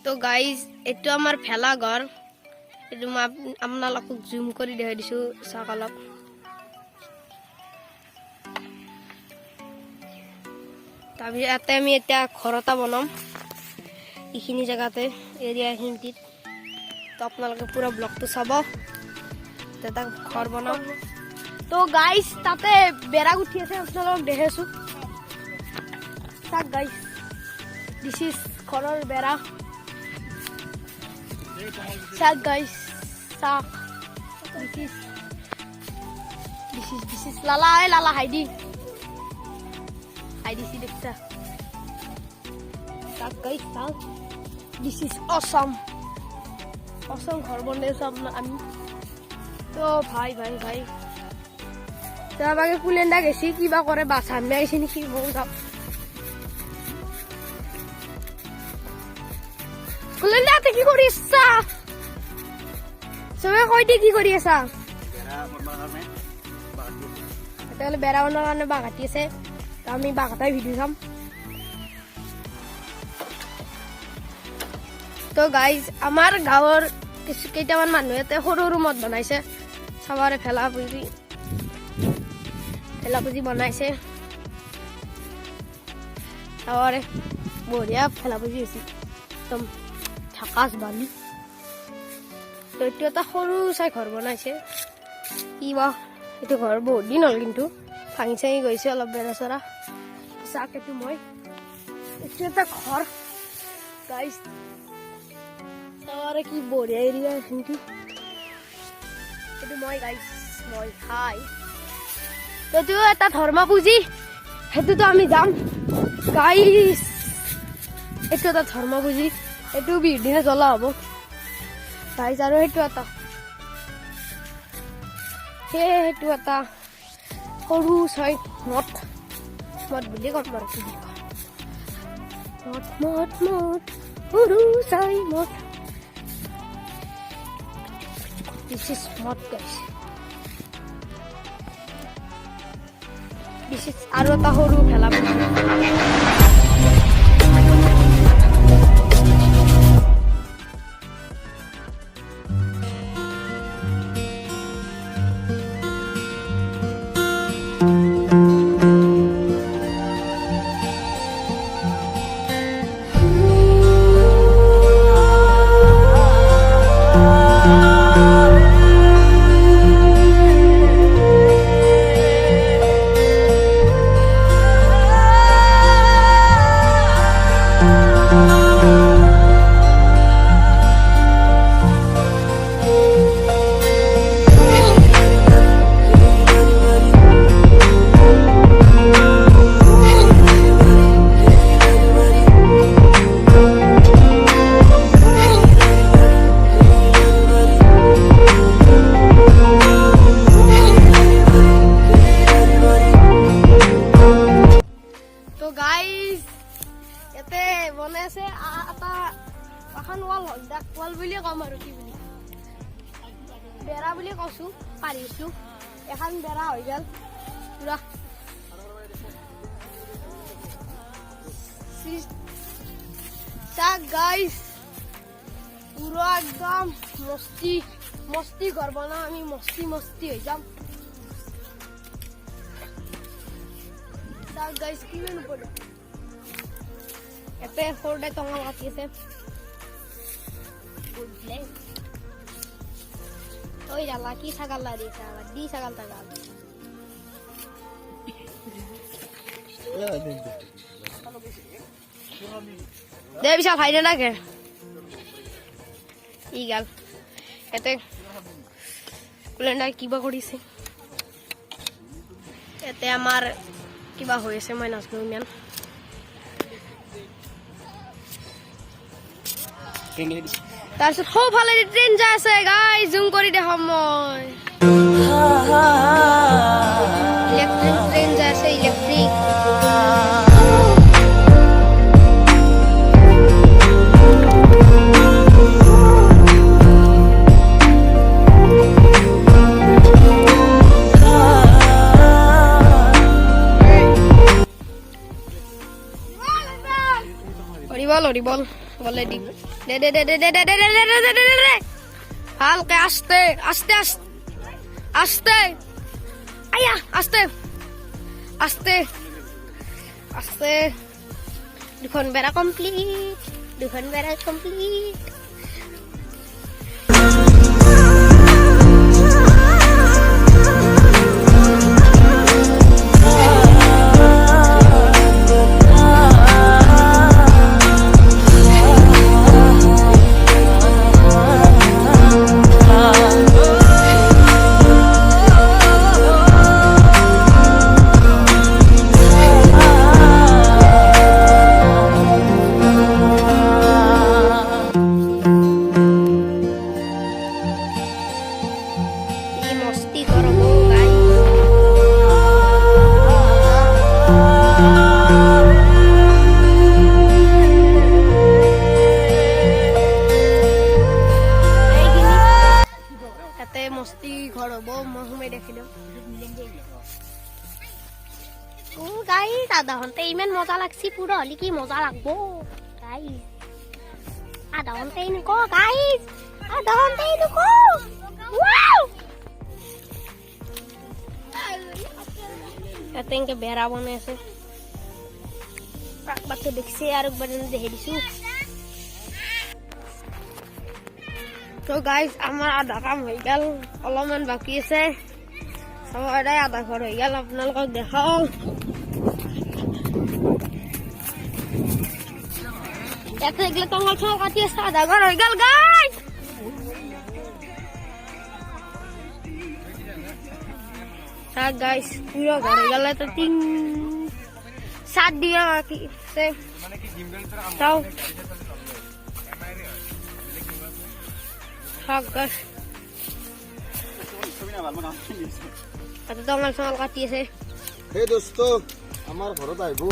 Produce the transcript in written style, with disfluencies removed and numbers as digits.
তো গাইজ এইটো আমাৰ ভেলা ঘৰ এইটো মই আপোনালোকক জুম কৰি দেখাই দিছো চাওক অলপ তাৰপিছত ইয়াতে আমি এতিয়া ঘৰ এটা বনাম এইখিনি জেগাতে এৰিয়াখিনিত তো আপোনালোকে পুৰা ব্লগটো চাব এটা ঘৰ বনাম তো গাইজ তাতে বেৰা উঠি আছে আপোনালোকক দেখাইছো চাওক গাইজ দিছ ইজ ঘৰৰ বেৰা চাওক গাইজ চাওক দিছ ইজ লালা হাইদি সি দেখছা চাওক গাইজ চাওক দিছ ইজ অসম ঘৰ বনাইছো আমি তো ভাই তাৰ বাগে কুলেণ্ডা গেছি কিবা কৰে বাছা আমি আহিছে নেকি মই যাম কুলেণ্ডা কি কৰি আছা চবে কৈ দি কি কৰি আছা তেতিয়াহ'লে বেৰা বনোৱাৰ কাৰণে বাঘ কাটি আছে তো আমি বাঘ কটাই ভিডিঅ' চাম তো গাইজ আমাৰ গাঁৱৰ কেইটামান মানুহে ইয়াতে সৰু মদ বনাইছে সবাৰে ভেলা পুজি বনাইছে সবাৰে বঢ়িয়া ভেলা পুজি হৈছে একদম ঝাকাচ বালি তো এইটো এটা সৰু চাই ঘৰ বনাইছে কিবা এইটো ঘৰ বহুত দিন হ'ল কিন্তু ভাঙি চাঙি গৈছে অলপ বেৰা চৰা চাওক এইটো এইটো এটা ঘৰ গাইজ কি বঢ়িয়া এৰিয়া কিন্তু এইটো গাইজ খাই এইটো এটা ধৰ্ম পুঁজি সেইটোতো আমি যাম গাইজ এইটো এটা ধৰ্ম পুঁজি এইটো বিহুৰ দিনা জ্বলা হ'ব গাইজ আৰু সেইটো এটা সৰু চাই মঠ বুলি ক'ম বাৰু মঠ সৰু চাই মঠ This is mud guys. This is আৰু এটা সৰু ভেলা বনাইছে এখন ৱাল বুলি কম আৰু কি বুলি বেৰা বুলি কৈছো পাৰিছো এখন বেৰা হৈ গ'ল পুৰা চাওক গাইজ পুৰা একদম মস্তি ঘৰ বনাও আমি মস্তি হৈ যাম চাওক গাইজ কিমান পৰে এতে সৰুতে টঙা কাটি আছে ওই জালা কি ছাগাল লাগি দি ছাগাল টাগাল দে বিশাল খাই নালাগে ই গাল এতে কুলেণ্ডাৰ কিবা কৰিছে এতে আমাৰ কিবা হৈ আছে মই নাজানো ইমান তাৰপিছত সৌফালে ট্ৰেইন যাই আছে গাইজ জুম কৰি দেখাম মই ইলেক্ট্ৰিক ট্ৰেইন যাই আছে ইলেক্ট্ৰিক হৰিবল বলে দি দে দে দে দে দে দে দে দে দে দে দে দে হালকা আস্তে আস্তে আস্তে আয়া আস্তে আস্তে আস্তে দুখন বেড়া কমপ্লিট মস্তি করবো গাইস এতে মস্তি করবো মহুমে দেখিলো ও গাইস আধা ঘন্টা ইমান মজা লাগছি পুরো হলি কি মজা লাগবো গাইস আধা ঘন্টা ইনকো গাইস আধা ঘন্টা ইনকো ওয়াও এতে ইনকে বেড়া বানাইছে বাচ্চা দেখছি আর একবার দেখে দিছো তো গাইস আমার আধা কাম হয়ে গেল অলপমান বাকি আছে সবাই আধা ঘর হয়ে গেল আপনাদের দেখাও এত এগুলো তোমার সব কাটি আছে আধা ঘর হয়ে গেল গাইস guys পুরো ঘরে গেল তো 3-7 দিন বাকি আছে তাও guys আচ্ছা তো আমার সঙ্গে কাটিয়েছে হে দোস্ত আমার ঘরত আইবো